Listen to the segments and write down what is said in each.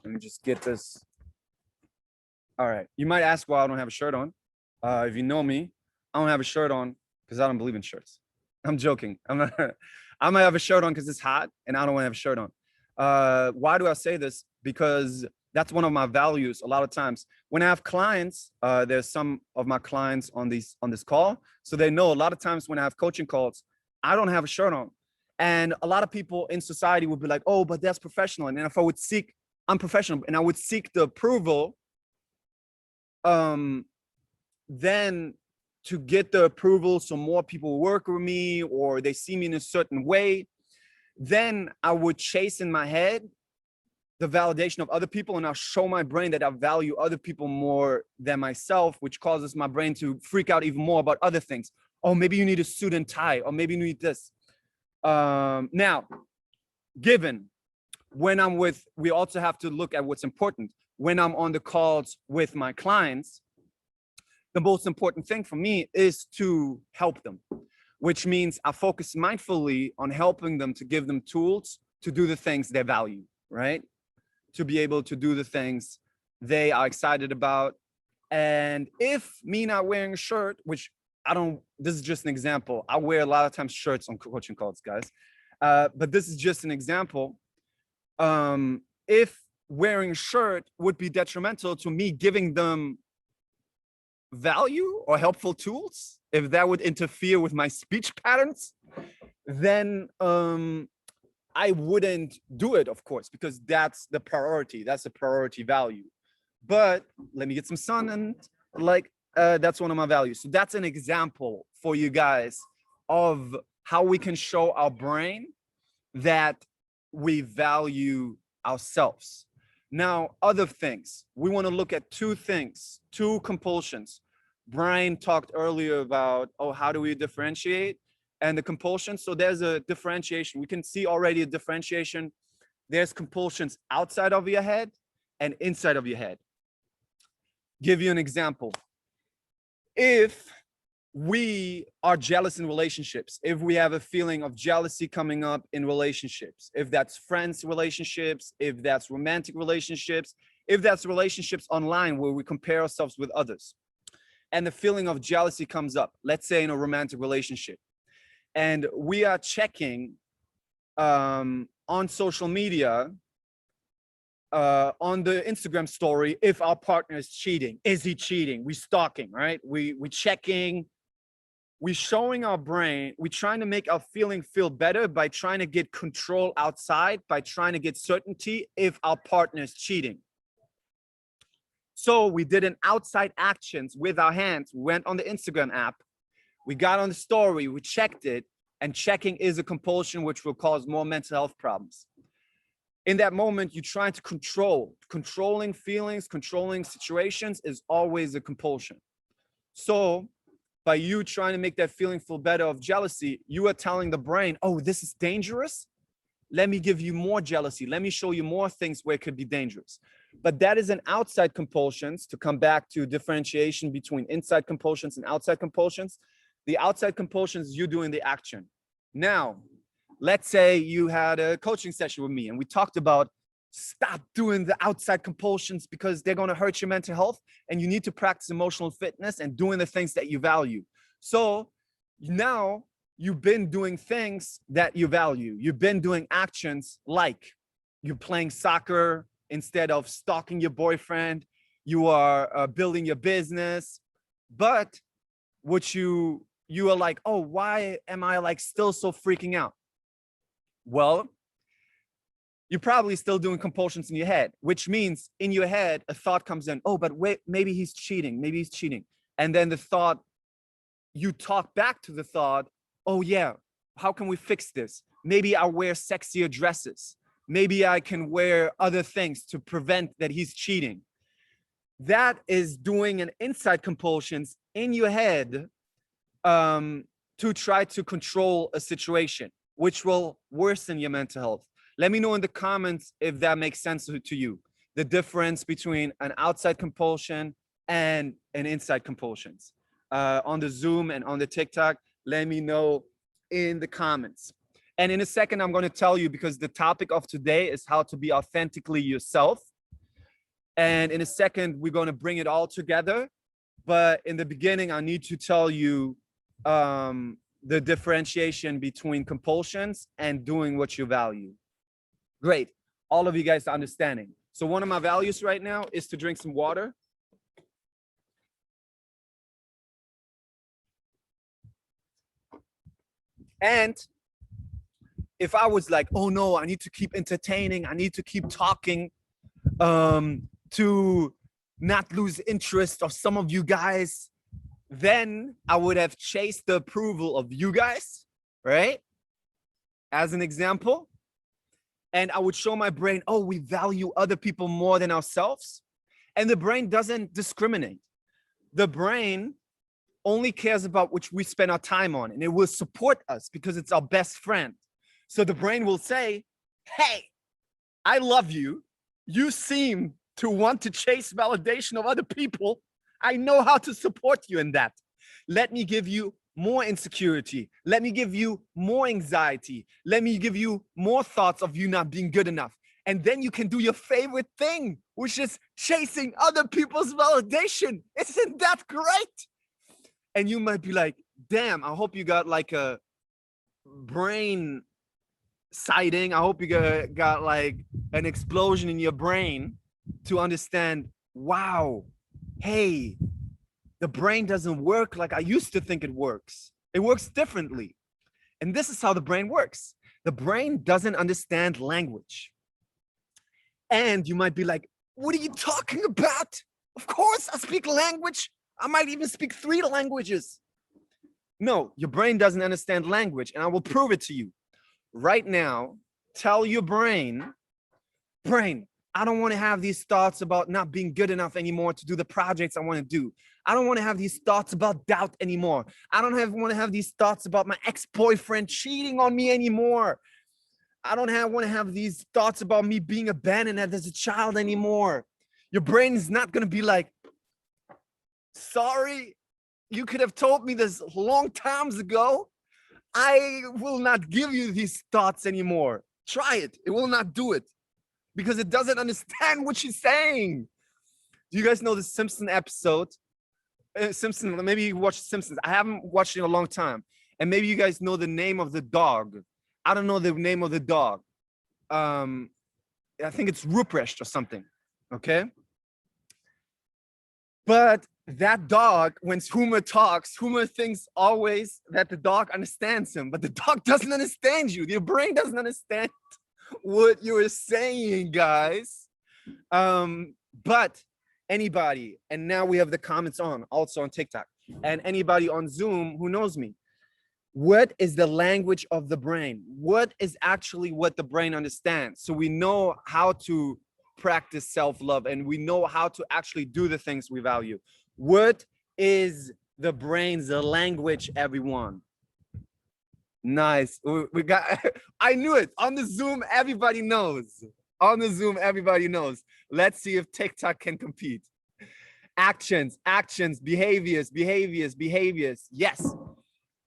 Let me just get this. All right. You might ask why I don't have a shirt on. If you know me, I don't have a shirt on because I don't believe in shirts. I'm joking. I'm not. I might have a shirt on because it's hot and I don't want to have a shirt on. Why do I say this? Because that's one of my values. A lot of times when I have clients, there's some of my clients on this call. So they know a lot of times when I have coaching calls, I don't have a shirt on. And a lot of people in society would be like, oh, but that's professional. And if I would seek, I'm professional, and I would seek the approval, then to get the approval so more people work with me or they see me in a certain way, then I would chase in my head the validation of other people, and I'll show my brain that I value other people more than myself, which causes my brain to freak out even more about other things. Oh, maybe you need a suit and tie, or maybe you need this. Now, given when I'm with, we also have to look at what's important. When I'm on the calls with my clients, the most important thing for me is to help them, which means I focus mindfully on helping them to give them tools to do the things they value, right? To be able to do the things they are excited about. And if me not wearing a shirt, which I don't, this is just an example. I wear a lot of times shirts on coaching calls, guys. But this is just an example. If wearing a shirt would be detrimental to me giving them value or helpful tools, if that would interfere with my speech patterns, then I wouldn't do it, of course, because that's the priority. That's the priority value. But let me get some sun, and like, that's one of my values. So that's an example for you guys of how we can show our brain that we value ourselves. Now, other things, we want to look at two things, two compulsions. Brian talked earlier about, oh, how do we differentiate? And the compulsion. So there's a differentiation. We can see already a differentiation. There's compulsions outside of your head and inside of your head. Give you an example. If we are jealous in relationships, if we have a feeling of jealousy coming up in relationships, if that's friends relationships, if that's romantic relationships, if that's relationships online where we compare ourselves with others, and the feeling of jealousy comes up, let's say in a romantic relationship, and we are checking on social media, on the Instagram story, if our partner is cheating. Is he cheating? We stalking, right? We checking, we showing our brain, we trying to make our feeling feel better by trying to get control outside, by trying to get certainty if our partner is cheating. So we did an outside actions with our hands, we went on the Instagram app, we got on the story, we checked it, and checking is a compulsion which will cause more mental health problems. In that moment, you're trying to controlling feelings, controlling situations is always a compulsion. So by you trying to make that feeling feel better of jealousy, you are telling the brain, oh, this is dangerous. Let me give you more jealousy. Let me show you more things where it could be dangerous. But that is an outside compulsions. To come back to differentiation between inside compulsions and outside compulsions. The outside compulsions, you doing the action. Now, let's say you had a coaching session with me and we talked about stop doing the outside compulsions because they're going to hurt your mental health, and you need to practice emotional fitness and doing the things that you value. So now you've been doing things that you value. You've been doing actions like you're playing soccer instead of stalking your boyfriend. You are building your business. But what you are like, oh, why am I like still so freaking out? Well, you're probably still doing compulsions in your head, which means in your head, a thought comes in, oh, but wait, maybe he's cheating. Maybe he's cheating. And then the thought, you talk back to the thought, oh yeah, how can we fix this? Maybe I'll wear sexier dresses. Maybe I can wear other things to prevent that he's cheating. That is doing an inside compulsions in your head to try to control a situation, which will worsen your mental health. Let me know in the comments if that makes sense to you. The difference between an outside compulsion and an inside compulsions. On the Zoom and on the TikTok, let me know in the comments. And in a second, I'm going to tell you, because the topic of today is how to be authentically yourself. And in a second, we're going to bring it all together. But in the beginning, I need to tell you the differentiation between compulsions and doing what you value. Great. All of you guys are understanding. So one of my values right now is to drink some water. And if I was like, oh no, I need to keep entertaining, I need to keep talking to not lose interest of some of you guys, then I would have chased the approval of you guys, right? As an example. And I would show my brain, oh, we value other people more than ourselves. And the brain doesn't discriminate. The brain only cares about which we spend our time on, and it will support us because it's our best friend. So the brain will say, hey, I love you. You seem to want to chase validation of other people. I know how to support you in that. Let me give you more insecurity. Let me give you more anxiety. Let me give you more thoughts of you not being good enough. And then you can do your favorite thing, which is chasing other people's validation. Isn't that great? And you might be like, damn, I hope you got like a brain sighting. I hope you got like an explosion in your brain to understand, wow, hey, the brain doesn't work like I used to think it works. It works differently. And this is how the brain works. The brain doesn't understand language. And you might be like, what are you talking about? Of course I speak language. I might even speak 3 languages. No, your brain doesn't understand language, and I will prove it to you. Right now, tell your brain, I don't want to have these thoughts about not being good enough anymore to do the projects I want to do. I don't want to have these thoughts about doubt anymore. I don't want to have these thoughts about my ex-boyfriend cheating on me anymore. I don't want to have these thoughts about me being abandoned as a child anymore. Your brain is not going to be like, sorry, you could have told me this long times ago. I will not give you these thoughts anymore. Try it. It will not do it because it doesn't understand what she's saying. Do you guys know the Simpsons episode? Maybe you watched Simpsons. I haven't watched it in a long time. And maybe you guys know the name of the dog. I don't know the name of the dog. I think it's Ruprecht or something. Okay. But that dog, when Homer talks, Homer thinks always that the dog understands him, but the dog doesn't understand you. Your brain doesn't understand what you're saying, guys. But anybody, and now we have the comments on, also on TikTok, and anybody on Zoom who knows me, what is the language of the brain? What is actually what the brain understands? So we know how to practice self-love, and we know how to actually do the things we value. What is the brain's language, everyone? Nice. We got, I knew it. On the Zoom, everybody knows. On the Zoom, everybody knows. Let's see if TikTok can compete. Actions, behaviors. Yes.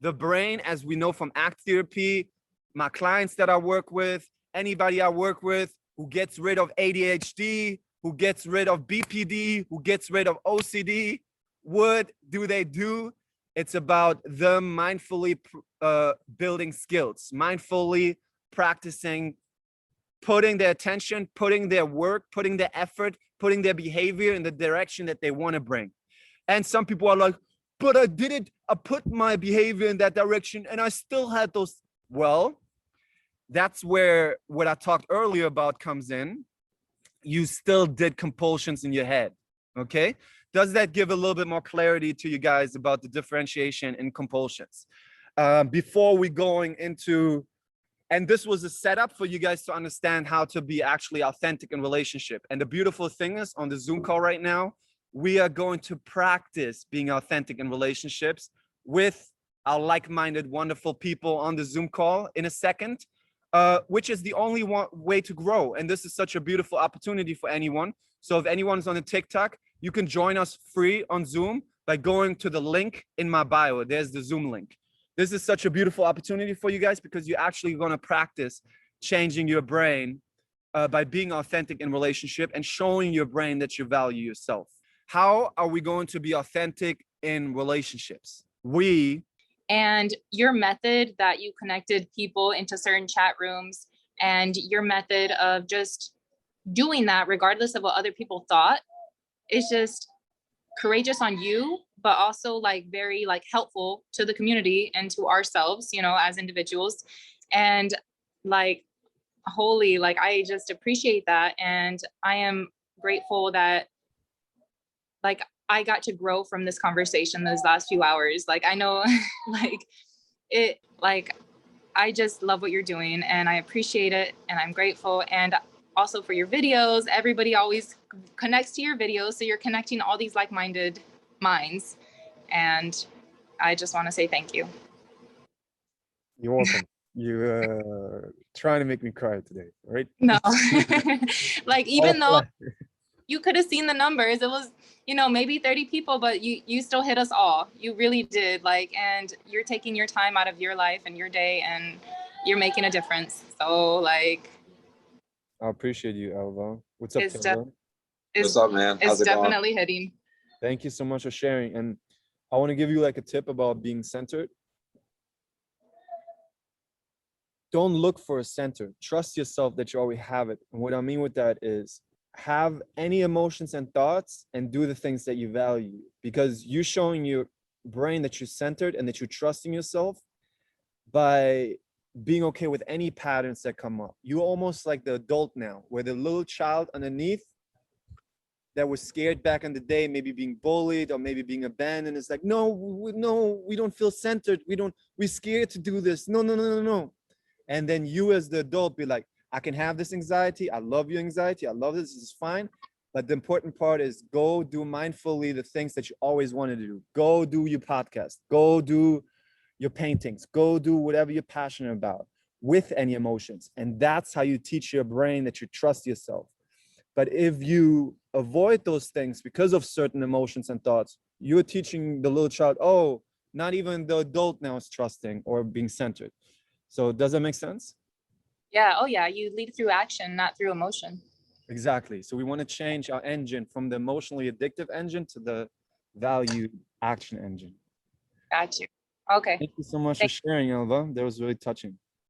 The brain, as we know from ACT therapy, my clients that I work with, anybody I work with who gets rid of ADHD, who gets rid of BPD, who gets rid of OCD, what do they do? It's about them mindfully building skills, mindfully practicing, putting their attention, putting their work, putting their effort, putting their behavior in the direction that they want to bring. And some people are like, but I put my behavior in that direction and I still had those. Well, that's where what I talked earlier about comes in. You still did compulsions in your head, okay? Does that give a little bit more clarity to you guys about the differentiation in compulsions? Before we going into, and this was a setup for you guys to understand how to be actually authentic in relationship. And the beautiful thing is on the Zoom call right now, we are going to practice being authentic in relationships with our like-minded, wonderful people on the Zoom call in a second, which is the only way to grow. And this is such a beautiful opportunity for anyone. So if anyone's on the TikTok, you can join us free on Zoom by going to the link in my bio. There's the Zoom link. This is such a beautiful opportunity for you guys because you're actually going to practice changing your brain by being authentic in relationship and showing your brain that you value yourself. How are we going to be authentic in relationships? And your method that you connected people into certain chat rooms, and your method of just doing that regardless of what other people thought, is just courageous on you, but also like very like helpful to the community and to ourselves, you know, as individuals. And like, holy, like I just appreciate that. And I am grateful that like I got to grow from this conversation those last few hours. Like I know like I just love what you're doing and I appreciate it and I'm grateful. And also for your videos, everybody always connects to your videos. So you're connecting all these like-minded minds. And I just want to say thank you. You're welcome. You're trying to make me cry today, right? No, like even though you could have seen the numbers, it was, you know, maybe 30 people, but you still hit us all. You really did. Like, and you're taking your time out of your life and your day and you're making a difference. So like, I appreciate you, Alva. What's up, Kevin? What's up, man? How's it's it going? definitely hitting. Thank you so much for sharing. And I want to give you like a tip about being centered. Don't look for a center. Trust yourself that you already have it. And what I mean with that is have any emotions and thoughts and do the things that you value, because you're showing your brain that you're centered and that you're trusting yourself by being okay with any patterns that come up. You're almost like the adult now, where the little child underneath that was scared back in the day, maybe being bullied or maybe being abandoned, is like, no, we don't feel centered. We're scared to do this. No. And then you as the adult be like, I can have this anxiety. I love your anxiety. I love this. This is fine. But the important part is go do mindfully the things that you always wanted to do. Go do your podcast. Go do your paintings. Go do whatever you're passionate about with any emotions. And that's how you teach your brain that you trust yourself. But if you avoid those things because of certain emotions and thoughts, you're teaching the little child, oh, not even the adult now is trusting or being centered. So does that make sense? Yeah. Oh yeah. You lead through action, not through emotion. Exactly. So we want to change our engine from the emotionally addictive engine to the value action engine. Got you. Okay. Thank you so much for sharing, Alva. That was really touching.